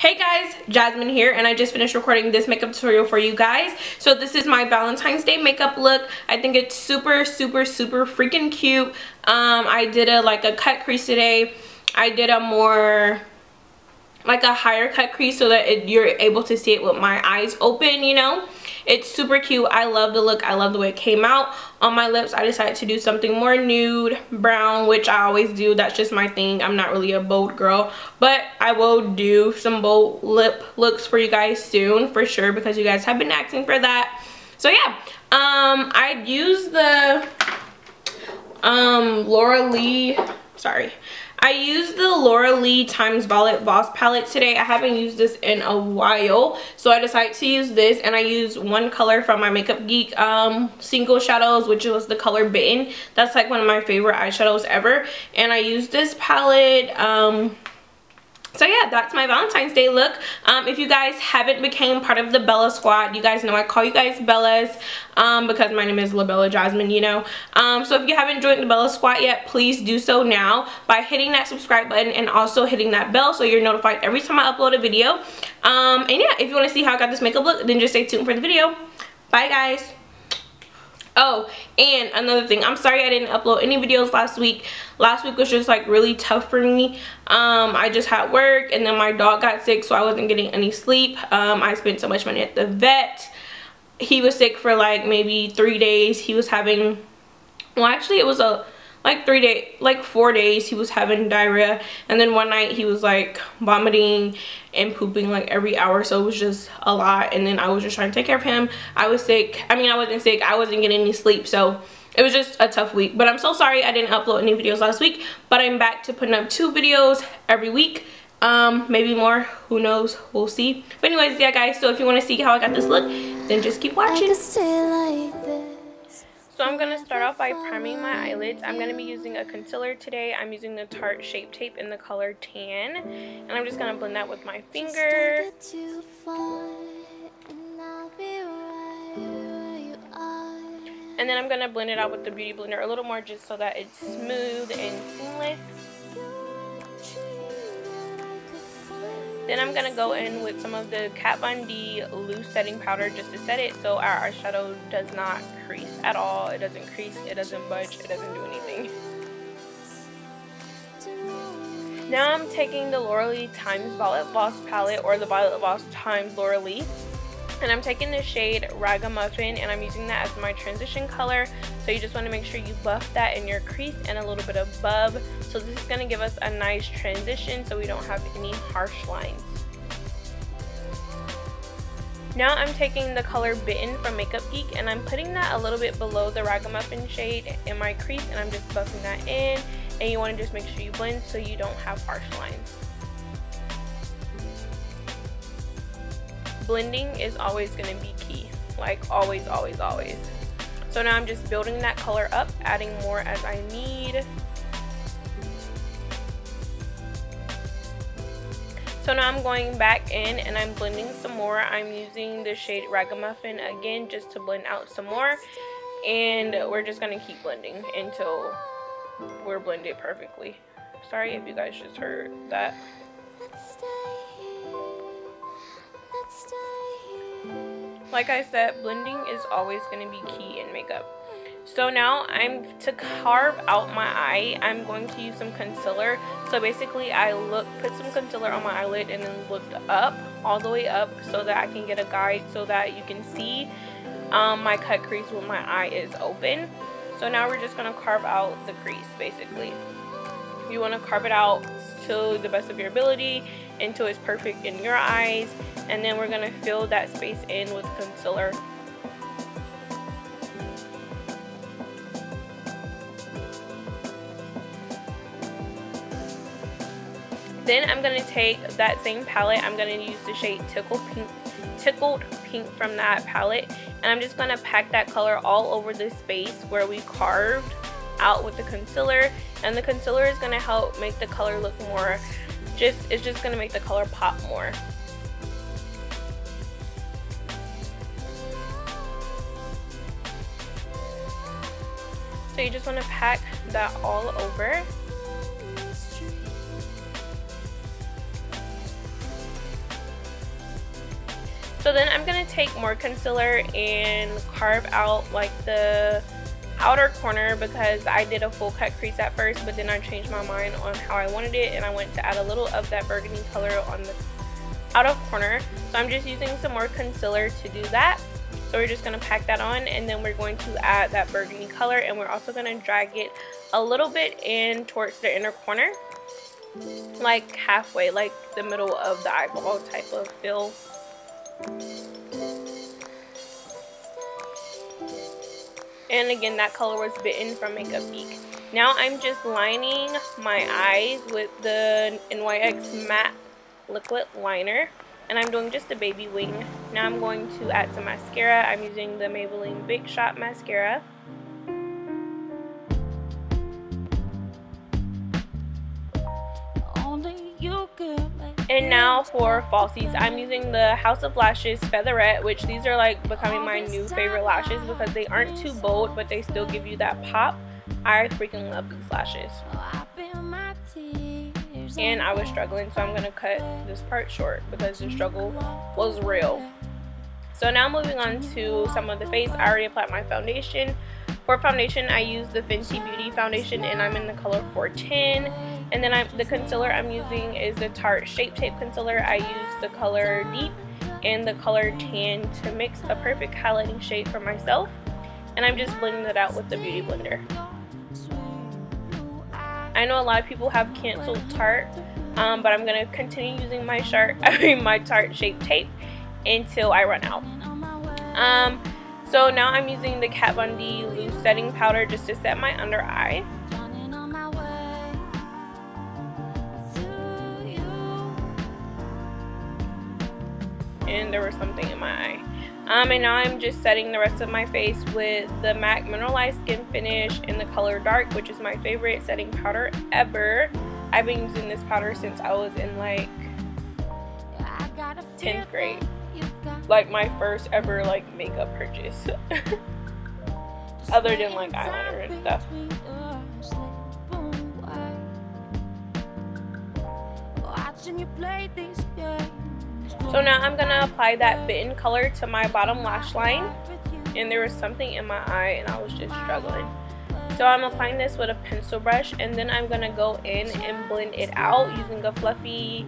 Hey guys, Jazmine here, and I just finished recording this makeup tutorial for you guys. So this is my Valentine's Day makeup look. I think it's super freaking cute. I did a cut crease today. I did a more like a higher cut crease so that you're able to see it with my eyes open, you know. It's super cute. I love the look. I love the way it came out. On my lips, I decided to do something more nude brown, which I always do. That's just my thing. I'm not really a bold girl, but I will do some bold lip looks for you guys soon for sure, because you guys have been asking for that. So yeah, I used the I used the Laura Lee x Violet Voss palette today. I haven't used this in a while, so I decided to use this, and I used one color from my Makeup Geek single shadows, which was the color Bitten. That's like one of my favorite eyeshadows ever, and I used this palette. So yeah, that's my Valentine's Day look. If you guys haven't became part of the Bella squad, you guys know I call you guys Bellas because my name is La Bella Jazmine, you know. So if you haven't joined the Bella squad yet, please do so now by hitting that subscribe button and also hitting that bell so you're notified every time I upload a video. And yeah, if you want to see how I got this makeup look, then just stay tuned for the video. Bye guys. Oh, and another thing, I'm sorry I didn't upload any videos last week. Last week was just like really tough for me. I just had work, and then my dog got sick, so I wasn't getting any sleep. I spent so much money at the vet. He was sick for like maybe 3 days. He was having, well actually it was like 4 days he was having diarrhea, and then one night he was like vomiting and pooping like every hour, so it was just a lot. And then I was just trying to take care of him. I was sick. I mean, I wasn't sick, I wasn't getting any sleep, so it was just a tough week. But I'm so sorry I didn't upload any videos last week, but I'm back to putting up 2 videos every week, maybe more, who knows, we'll see. But anyways, yeah guys, so if you want to see how I got this look, then just keep watching. So I'm going to start off by priming my eyelids. I'm going to be using a concealer today. I'm using the Tarte Shape Tape in the color Tan. And I'm just going to blend that with my finger. And then I'm going to blend it out with the Beauty Blender a little more, just so that it's smooth and seamless. Then I'm going to go in with some of the Kat Von D loose setting powder just to set it so our eyeshadow does not crease at all. It doesn't crease, it doesn't budge, it doesn't do anything. Now I'm taking the Laura Lee x Violet Voss palette, or the Violet Voss x Laura Lee. And I'm taking the shade Raga Muffin, and I'm using that as my transition color. So you just want to make sure you buff that in your crease and a little bit of bub. So this is going to give us a nice transition so we don't have any harsh lines. Now I'm taking the color Bitten from Makeup Geek, and I'm putting that a little bit below the Raga Muffin shade in my crease, and I'm just buffing that in. And you want to just make sure you blend so you don't have harsh lines. Blending is always going to be key, like always. So now I'm just building that color up, adding more as I need. So now I'm going back in and I'm blending some more. I'm using the shade Raga Muffin again just to blend out some more, and we're just going to keep blending until we're blended perfectly. Sorry if you guys just heard that. Like I said, blending is always going to be key in makeup. So now to carve out my eye, I'm going to use some concealer. So basically I put some concealer on my eyelid and then looked up, all the way up, so that I can get a guide so that you can see my cut crease when my eye is open. So now we're just going to carve out the crease basically. You want to carve it out to the best of your ability until it's perfect in your eyes, and then we're going to fill that space in with concealer. Then I'm going to take that same palette. I'm going to use the shade Tickled Pink from that palette, and I'm just going to pack that color all over the space where we carved out with the concealer. And the concealer is going to help make the color look more, it's just going to make the color pop more. So you just want to pack that all over. So then I'm going to take more concealer and carve out like the outer corner, because I did a full cut crease at first, but then I changed my mind on how I wanted it, and I went to add a little of that burgundy color on the outer corner. So I'm just using some more concealer to do that. So we're just going to pack that on, and then we're going to add that burgundy color, and we're also going to drag it a little bit in towards the inner corner, like halfway, like the middle of the eyeball type of feel. And again, that color was Bitten from Makeup Geek. Now I'm just lining my eyes with the NYX Matte Liquid Liner, and I'm doing just a baby wing. Now I'm going to add some mascara. I'm using the Maybelline Big Shot Mascara. And now for falsies, I'm using the House of Lashes Featherette, which these are like becoming my new favorite lashes because they aren't too bold, but they still give you that pop. I freaking love these lashes. And I was struggling, so I'm going to cut this part short because the struggle was real. So now moving on to some of the face. I already applied my foundation. For foundation, I use the Fenty Beauty foundation, and I'm in the color 410. And then the concealer I'm using is the Tarte Shape Tape Concealer. I use the color Deep and the color Tan to mix a perfect highlighting shade for myself. And I'm just blending it out with the Beauty Blender. I know a lot of people have canceled Tarte, but I'm going to continue using my Tarte Shape Tape until I run out. So now I'm using the Kat Von D Loose Setting Powder just to set my under eye. And there was something in my eye. And now I'm just setting the rest of my face with the MAC Mineralize Skin Finish in the color Dark, which is my favorite setting powder ever. I've been using this powder since I was in like 10th grade. Like my first ever like makeup purchase. Other than like eyeliner and stuff. So now I'm going to apply that Bitten color to my bottom lash line. And there was something in my eye and I was just struggling. So I'm applying this with a pencil brush, and then I'm going to go in and blend it out using a fluffy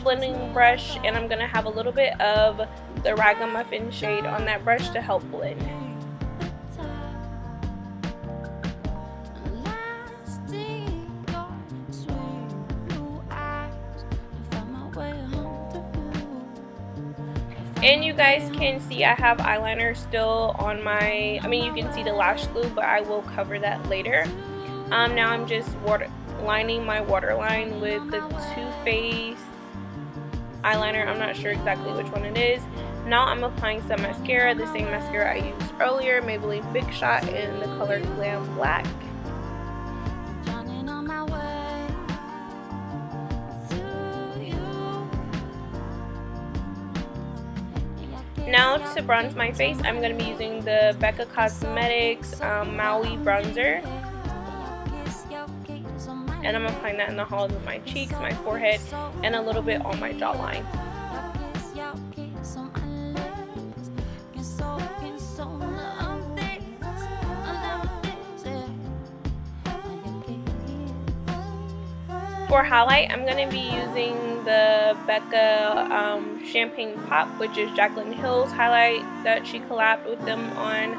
blending brush. And I'm going to have a little bit of the Raga Muffin shade on that brush to help blend. And you guys can see I have eyeliner still on my, you can see the lash glue, but I will cover that later. Now I'm just lining my waterline with the Too Faced eyeliner. I'm not sure exactly which one it is. Now I'm applying some mascara, the same mascara I used earlier, Maybelline Big Shot in the color Glam Black. Now to bronze my face, I'm going to be using the Becca Cosmetics Maui bronzer. And I'm applying that in the hollows of my cheeks, my forehead, and a little bit on my jawline. For highlight, I'm going to be using the Becca Champagne Pop, which is Jaclyn Hill's highlight that she collabed with them on.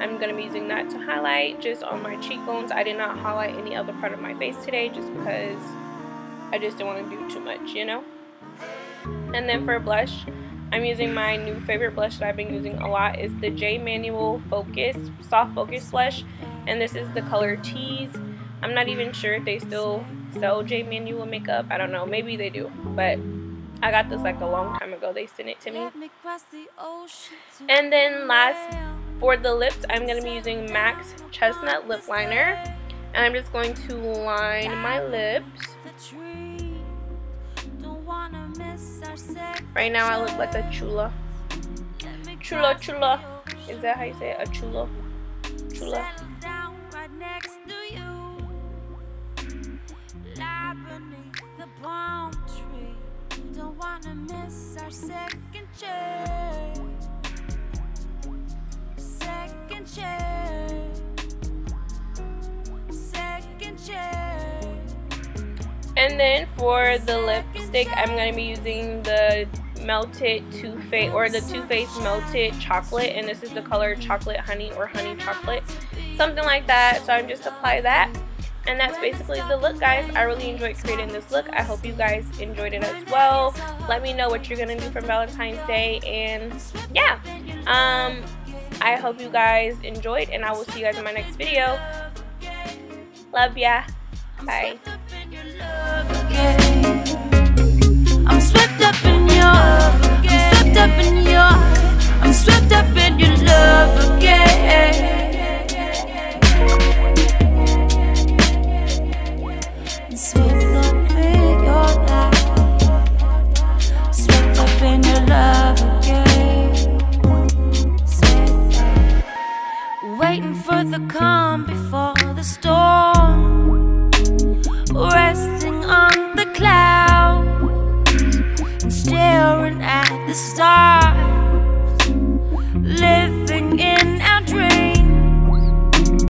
I'm going to be using that to highlight just on my cheekbones. I did not highlight any other part of my face today just because I just didn't want to do too much, you know. And then for blush, I'm using my new favorite blush that I've been using a lot. Is the J Manual Focus Soft Focus blush, and this is the color Tease. I'm not even sure if they still sell J Manual makeup. I don't know, maybe they do, but I got this like a long time ago. They sent it to me. And then last, for the lips, I'm going to be using MAC's Chestnut Lip Liner, and I'm just going to line my lips. Right now I look like a chula. Chula. Is that how you say it? A chula. Chula. And then for the lipstick, I'm going to be using the melted Too Faced, or the Too Faced melted chocolate, and this is the color chocolate honey or honey chocolate, something like that. So I'm just apply that, and that's basically the look, guys. I really enjoyed creating this look. I hope you guys enjoyed it as well. Let me know what you're gonna do for Valentine's Day, and yeah, I hope you guys enjoyed, and I will see you guys in my next video. Love ya. Bye. I'm swept up in your, I'm swept up in your love again. I'm swept up in your life, swept up in your love again. Swept up, waiting for the calm before the storm, resting on the clouds and staring at the stars.